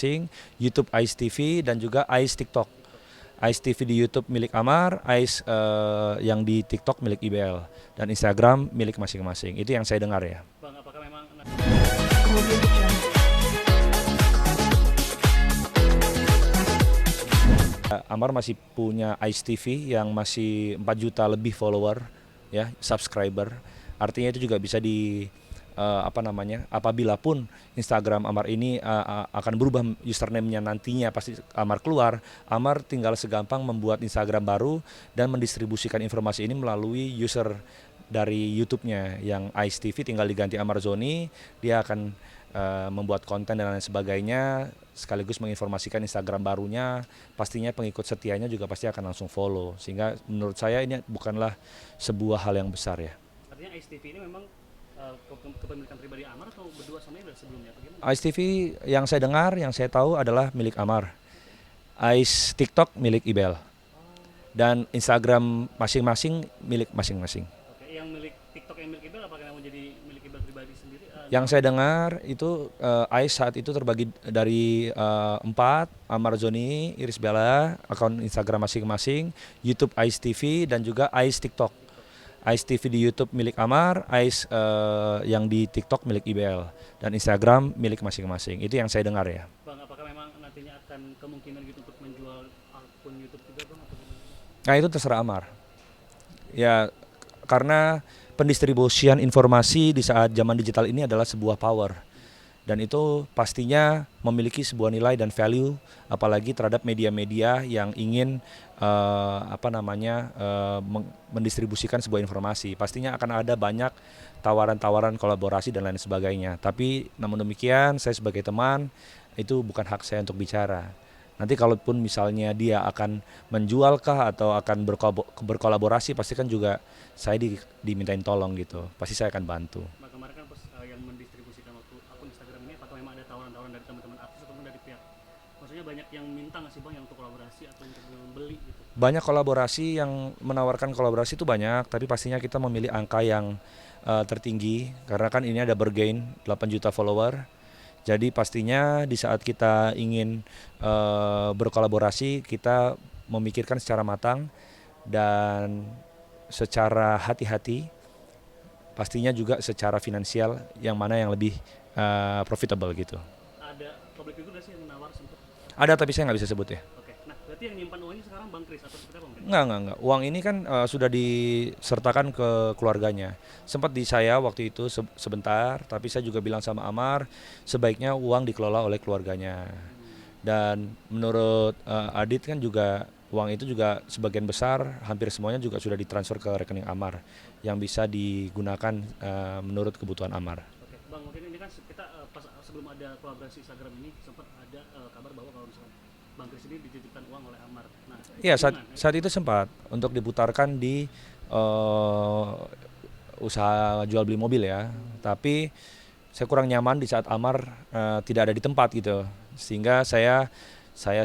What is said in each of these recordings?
masing-masing, YouTube Ais TV dan juga Ais TikTok. Ais TV di YouTube milik Amar, Ais yang di TikTok milik IBL, dan Instagram milik masing-masing. Itu yang saya dengar ya. Bang, apakah memang Amar masih punya Ais TV yang masih 4 juta lebih follower ya, subscriber. Artinya itu juga bisa di apabila pun Instagram Amar ini akan berubah username-nya nantinya pasti Amar keluar, Amar tinggal segampang membuat Instagram baru dan mendistribusikan informasi ini melalui user dari YouTube-nya yang Ais TV, tinggal diganti Amar Zoni, dia akan membuat konten dan lain sebagainya, sekaligus menginformasikan Instagram barunya. Pastinya pengikut setianya juga pasti akan langsung follow, sehingga menurut saya ini bukanlah sebuah hal yang besar ya. artinya Ais TV ini memang kepemilikan pribadi Amar atau berdua sama ini sebelumnya? Bagaimana? Ais TV yang saya dengar, yang saya tahu adalah milik Amar. Ais TikTok milik Ibel. Dan Instagram masing-masing milik masing-masing. Oke, yang milik TikTok yang milik Ibel apakah mau jadi milik Ibel pribadi sendiri? Yang saya dengar itu Ais saat itu terbagi dari 4, Amar Zoni, Iris Bella, akun Instagram masing-masing, YouTube Ais TV dan juga Ais TikTok. Ais TV di YouTube milik Amar, Ais yang di TikTok milik IBL, dan Instagram milik masing-masing. Itu yang saya dengar ya. Bang, apakah memang nantinya akan kemungkinan gitu untuk menjual akun YouTube juga, Bang, atau gimana? Nah itu terserah Amar. Ya karena pendistribusian informasi di saat zaman digital ini adalah sebuah power. Dan itu pastinya memiliki sebuah nilai dan value, apalagi terhadap media-media yang ingin mendistribusikan sebuah informasi. Pastinya akan ada banyak tawaran-tawaran kolaborasi dan lain sebagainya. Tapi namun demikian, saya sebagai teman, itu bukan hak saya untuk bicara. Nanti kalaupun misalnya dia akan menjualkah atau akan berkolaborasi, pasti kan juga saya dimintain tolong gitu. Pasti saya akan bantu. Nah, kemarin kan pas yang mendistribusikan waktu akun Instagram ini, apakah memang ada tawaran-tawaran dari teman-teman artis ataupun dari pihak, maksudnya banyak yang minta nggak sih, Bang, yang untuk kolaborasi atau untuk membeli gitu? Banyak kolaborasi yang menawarkan kolaborasi itu banyak, tapi pastinya kita memilih angka yang tertinggi karena kan ini ada bergain 8 juta follower. Jadi pastinya di saat kita ingin berkolaborasi, kita memikirkan secara matang dan secara hati-hati, pastinya juga secara finansial yang mana yang lebih profitable gitu. Ada public figure nggak sih yang menawar sempat? Ada tapi saya nggak bisa sebut ya. Oke, nah berarti yang nyimpan uangnya sekarang Bang Kris atau seperti apa, Bang? Enggak. Uang ini kan sudah disertakan ke keluarganya. Sempat di saya waktu itu sebentar, tapi saya juga bilang sama Amar, sebaiknya uang dikelola oleh keluarganya. Dan menurut Adit kan juga uang itu juga sebagian besar, hampir semuanya juga sudah ditransfer ke rekening Amar yang bisa digunakan menurut kebutuhan Amar. Oke, Bang, mungkin ini kan kita pas sebelum ada kolaborasi Instagram ini sempat ada kabar bahwa kalau misalkan Bang Kris ini dititipkan uang oleh Amar. Nah, Iya, gimana? saat itu sempat untuk diputarkan di usaha jual beli mobil ya. Tapi saya kurang nyaman di saat Amar tidak ada di tempat gitu. Sehingga saya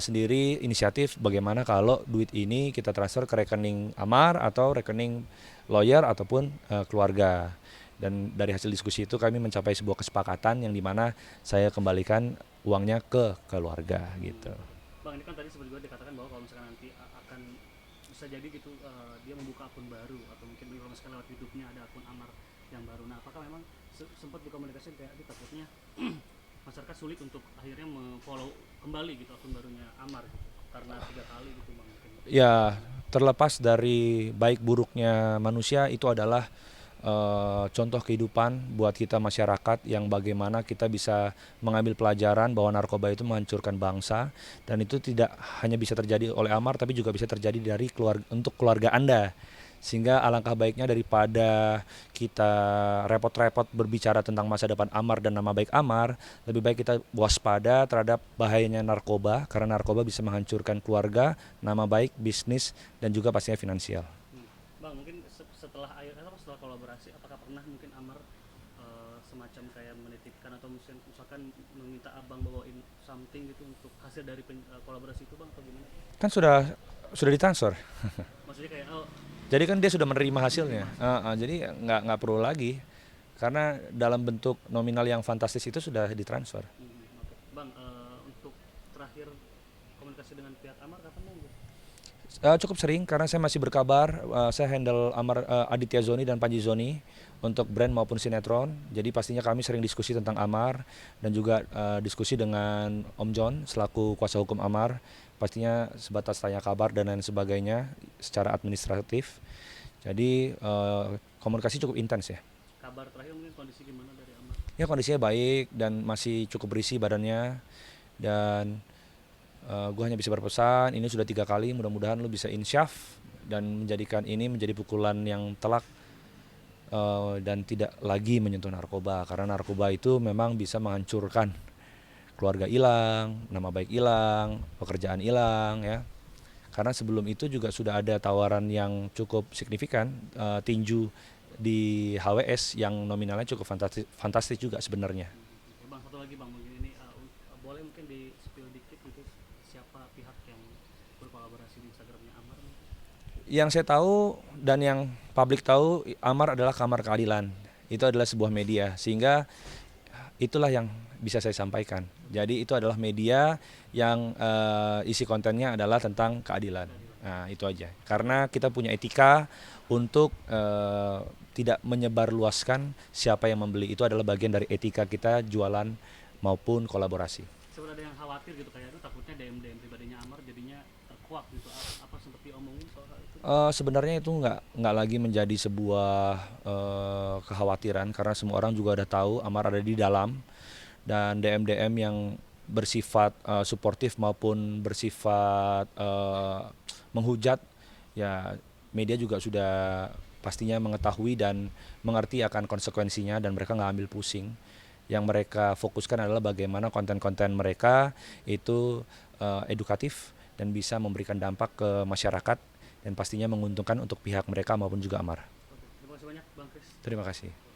sendiri inisiatif bagaimana kalau duit ini kita transfer ke rekening Amar atau rekening lawyer ataupun keluarga. Dan dari hasil diskusi itu kami mencapai sebuah kesepakatan yang dimana saya kembalikan uangnya ke keluarga gitu. Bang, ini kan tadi sebelum juga dikatakan bahwa kalau misalkan nanti akan bisa jadi gitu dia membuka akun baru atau mungkin menginformasikan lewat YouTube-nya ada akun Amar yang baru. Nah, apakah memang sempat dikomunikasi kayak takutnya masyarakat sulit untuk akhirnya follow kembali gitu akun barunya Amar gitu karena 3 kali gitu, Bang? Ya, terlepas dari baik buruknya manusia, itu adalah contoh kehidupan buat kita masyarakat yang bagaimana kita bisa mengambil pelajaran bahwa narkoba itu menghancurkan bangsa, dan itu tidak hanya bisa terjadi oleh Amar tapi juga bisa terjadi dari untuk keluarga Anda. Sehingga alangkah baiknya daripada kita repot-repot berbicara tentang masa depan Amar dan nama baik Amar, lebih baik kita waspada terhadap bahayanya narkoba, karena narkoba bisa menghancurkan keluarga, nama baik, bisnis, dan juga pastinya finansial. Bang, mungkin setelah kolaborasi apakah pernah mungkin Amar semacam kayak menitipkan atau misalkan meminta Abang bawain something gitu untuk hasil dari kolaborasi itu, Bang, atau gimana? Kan sudah ditransfer. Maksudnya kayak Jadi kan dia sudah menerima hasilnya. Jadi nggak perlu lagi karena dalam bentuk nominal yang fantastis itu sudah ditransfer. oke. Bang, untuk terakhir komunikasi dengan pihak Amar kapan mungkin? Cukup sering karena saya masih berkabar, saya handle Aditya Zoni dan Panji Zoni untuk brand maupun sinetron. Jadi pastinya kami sering diskusi tentang Amar dan juga diskusi dengan Om John selaku kuasa hukum Amar. Pastinya sebatas tanya kabar dan lain sebagainya secara administratif. Jadi komunikasi cukup intens ya. Kabar terakhir mungkin kondisi gimana dari Amar? Ya kondisinya baik dan masih cukup berisi badannya dan gue hanya bisa berpesan ini sudah 3 kali, mudah-mudahan lu bisa insyaf dan menjadikan ini menjadi pukulan yang telak dan tidak lagi menyentuh narkoba karena narkoba itu memang bisa menghancurkan keluarga hilang, nama baik hilang, pekerjaan hilang ya. Karena sebelum itu juga sudah ada tawaran yang cukup signifikan tinju di HWS yang nominalnya cukup fantastis juga sebenarnya. Ya, Bang, satu lagi Bang, mungkin ini boleh mungkin di spill dikit gitu siapa pihak yang berkolaborasi di Instagramnya Amar? Yang saya tahu dan yang publik tahu, Amar adalah Kamar Keadilan. Itu adalah sebuah media, sehingga itulah yang bisa saya sampaikan. Jadi itu adalah media yang isi kontennya adalah tentang keadilan. Nah itu aja. Karena kita punya etika untuk tidak menyebarluaskan siapa yang membeli. Itu adalah bagian dari etika kita jualan maupun kolaborasi. Sebenarnya ada yang khawatir gitu kayak itu takutnya DM pribadinya Amar jadinya terkuak gitu. Apa sempat diomongin soal hal itu? Sebenarnya itu nggak lagi menjadi sebuah kekhawatiran karena semua orang juga udah tahu Amar ada di dalam dan DM yang bersifat suportif maupun bersifat menghujat ya media juga sudah pastinya mengetahui dan mengerti akan konsekuensinya dan mereka nggak ambil pusing. Yang mereka fokuskan adalah bagaimana konten-konten mereka itu edukatif dan bisa memberikan dampak ke masyarakat dan pastinya menguntungkan untuk pihak mereka maupun juga Amar. Oke, terima kasih banyak Bang Kris. Terima kasih.